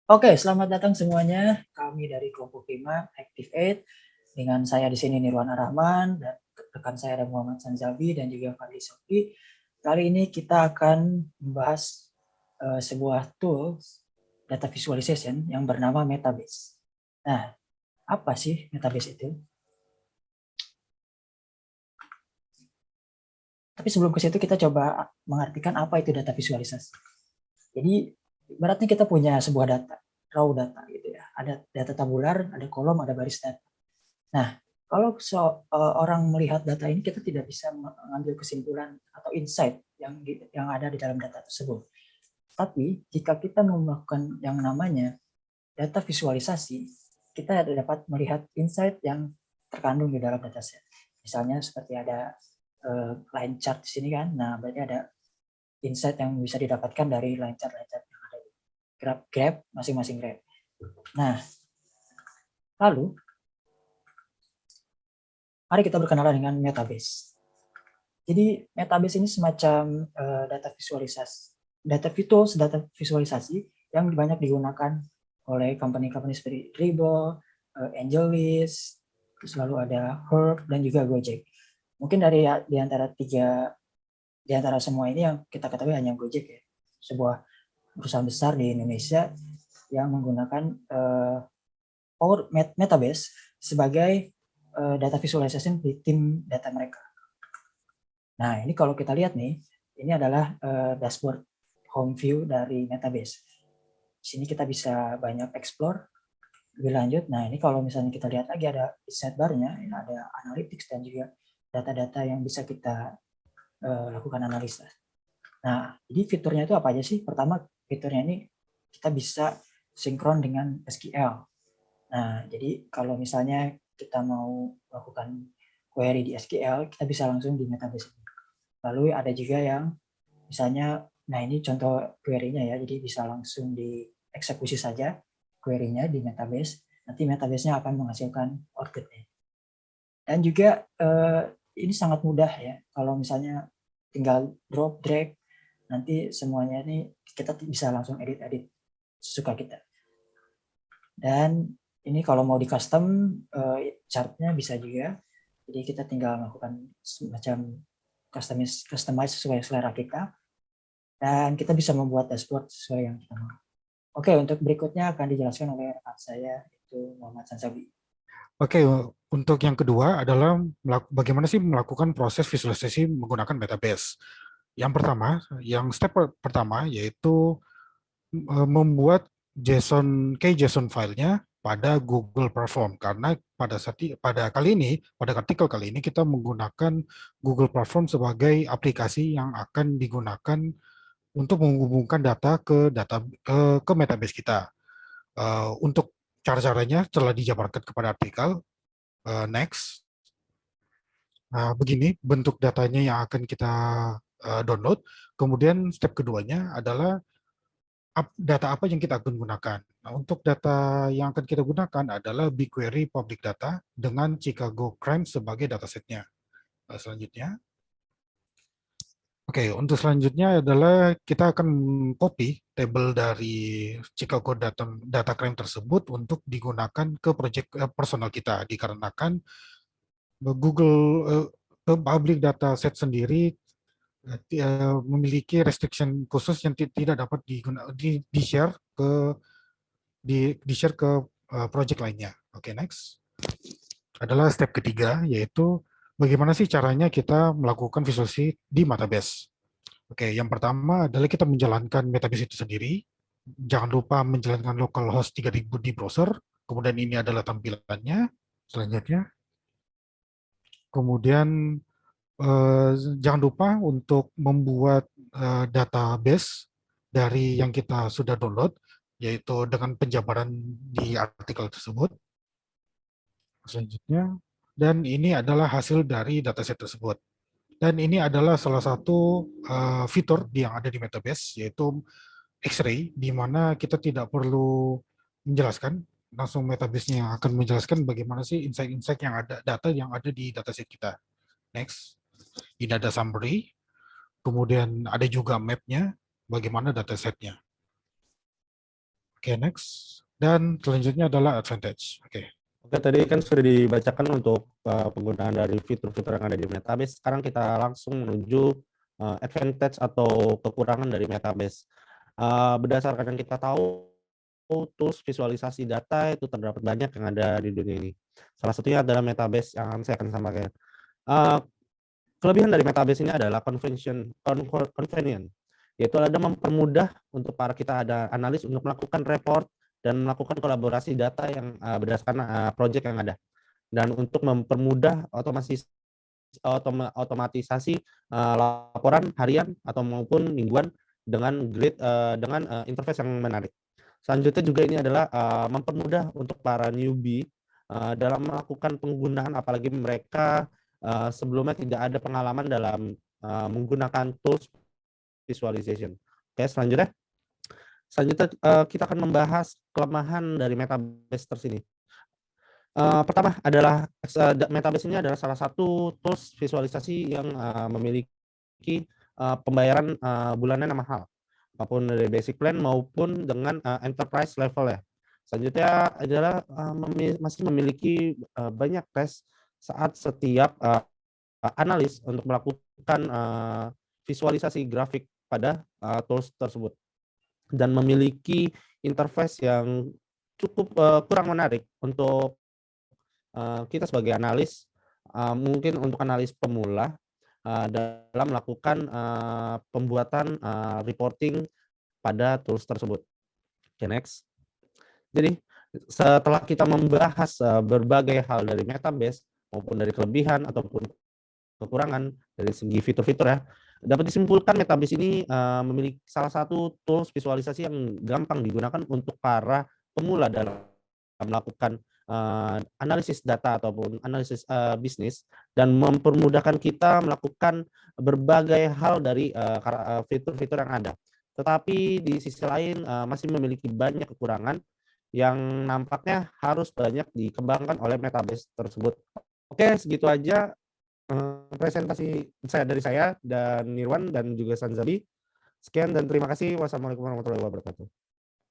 Oke, selamat datang semuanya. Kami dari kelompok 5 Activate dengan saya di sini Nirwana Rahman dan rekan saya ada Muhammad Sanzabi dan juga Fadli Sofi. Kali ini kita akan membahas sebuah tools data visualization yang bernama Metabase. Nah, apa sih Metabase itu? Tapi sebelum ke situ kita coba mengartikan apa itu data visualisasi. Jadi ibaratnya kita punya sebuah data, raw data gitu ya. Ada data tabular, ada kolom, ada baris data. Nah, kalau orang melihat data ini kita tidak bisa mengambil kesimpulan atau insight yang ada di dalam data tersebut. Tapi jika kita melakukan yang namanya data visualisasi, kita dapat melihat insight yang terkandung di dalam dataset. Misalnya seperti ada line chart di sini kan. Nah, berarti ada insight yang bisa didapatkan dari line chart yang ada di graph masing-masing graph. Nah, lalu mari kita berkenalan dengan Metabase. Jadi Metabase ini semacam data visualisasi yang banyak digunakan oleh company-company seperti Dribbble, AngelList, terus lalu ada Herb dan juga Gojek. Mungkin di antara semua ini yang kita ketahui hanya Gojek ya, sebuah perusahaan besar di Indonesia yang menggunakan Metabase sebagai data visualization di tim data mereka. Nah, ini kalau kita lihat nih, ini adalah dashboard home view dari Metabase. Di sini kita bisa banyak explore lebih lanjut. Nah, ini kalau misalnya kita lihat lagi ada sidebar-nya, ini ada analytics dan juga data-data yang bisa kita lakukan analisa. Nah, jadi fiturnya itu apa aja sih? Pertama, fiturnya ini kita bisa sinkron dengan SQL. Nah, jadi kalau misalnya kita mau melakukan query di SQL, kita bisa langsung di Metabase. Lalu ada juga yang misalnya, nah ini contoh query-nya ya, jadi bisa langsung dieksekusi saja query-nya di Metabase. Nanti Metabase-nya akan menghasilkan output-nya. Dan juga ini sangat mudah ya, kalau misalnya tinggal drop, drag, nanti semuanya ini kita bisa langsung edit-edit sesuka kita. Dan ini kalau mau di custom chart-nya bisa juga. Jadi kita tinggal melakukan semacam customize sesuai selera kita. Dan kita bisa membuat dashboard sesuai yang kita mau. Oke, untuk berikutnya akan dijelaskan oleh rekan saya, itu Muhammad Sansabi. Oke, untuk yang kedua adalah bagaimana sih melakukan proses visualisasi menggunakan Metabase. Yang pertama, step pertama yaitu membuat JSON filenya pada Google Platform, karena pada artikel kali ini kita menggunakan Google Platform sebagai aplikasi yang akan digunakan untuk menghubungkan data ke Metabase kita. Untuk cara-caranya telah dijabarkan kepada artikel. Next. Nah, begini bentuk datanya yang akan kita download. Kemudian step keduanya adalah data apa yang kita akan gunakan. Nah, untuk data yang akan kita gunakan adalah BigQuery Public Data dengan Chicago Crime sebagai datasetnya. Selanjutnya, untuk selanjutnya adalah kita akan copy tabel dari Chicago data crime tersebut untuk digunakan ke project personal kita, dikarenakan Google public data set sendiri memiliki restriction khusus yang tidak dapat di-share ke project lainnya. Oke, next. Adalah step ketiga, yaitu bagaimana sih caranya kita melakukan visualisasi di Metabase. Oke, yang pertama adalah kita menjalankan Metabase itu sendiri. Jangan lupa menjalankan localhost 3000 di browser. Kemudian ini adalah tampilannya. Selanjutnya, kemudian jangan lupa untuk membuat database dari yang kita sudah download, yaitu dengan penjabaran di artikel tersebut. Selanjutnya, dan ini adalah hasil dari dataset tersebut. Dan ini adalah salah satu fitur yang ada di Metabase, yaitu X-ray, di mana kita tidak perlu menjelaskan, langsung Metabase-nya yang akan menjelaskan bagaimana sih insight-insight yang ada, data yang ada di dataset kita. Next. Ini ada summary, kemudian ada juga map-nya, bagaimana datasetnya. Oke, next. Dan selanjutnya adalah advantage. Oke. Oke, tadi kan sudah dibacakan untuk penggunaan dari fitur-fitur yang ada di Metabase. Sekarang kita langsung menuju advantage atau kekurangan dari Metabase. Berdasarkan yang kita tahu, tools visualisasi data itu terdapat banyak yang ada di dunia ini. Salah satunya adalah Metabase yang saya akan sampaikan. Kelebihan dari Metabase ini adalah convenient, yaitu ada mempermudah untuk para kita ada analis untuk melakukan report dan melakukan kolaborasi data yang berdasarkan project yang ada, dan untuk mempermudah otomatisasi laporan harian atau maupun mingguan dengan grid dengan interface yang menarik. Selanjutnya juga ini adalah mempermudah untuk para newbie dalam melakukan penggunaan, apalagi mereka sebelumnya tidak ada pengalaman dalam menggunakan tools visualization. Oke, selanjutnya kita akan membahas kelemahan dari Metabase tersini. Pertama adalah Metabase ini adalah salah satu tools visualisasi yang memiliki pembayaran bulanan yang mahal, apapun dari basic plan maupun dengan enterprise level ya. Selanjutnya adalah masih memiliki banyak tes saat setiap analis untuk melakukan visualisasi grafik pada tools tersebut, dan memiliki interface yang cukup kurang menarik untuk kita sebagai analis, mungkin untuk analis pemula dalam melakukan pembuatan reporting pada tools tersebut. Oke, next. Jadi setelah kita membahas berbagai hal dari Metabase maupun dari kelebihan ataupun kekurangan dari segi fitur-fitur ya, dapat disimpulkan Metabase ini memiliki salah satu tools visualisasi yang gampang digunakan untuk para pemula dalam melakukan analisis data ataupun analisis bisnis, dan mempermudahkan kita melakukan berbagai hal dari fitur-fitur yang ada. Tetapi di sisi lain masih memiliki banyak kekurangan yang nampaknya harus banyak dikembangkan oleh Metabase tersebut. Oke, segitu aja presentasi dari saya dan Nirwan dan juga Sanzabi. Sekian dan terima kasih. Wassalamualaikum warahmatullahi wabarakatuh.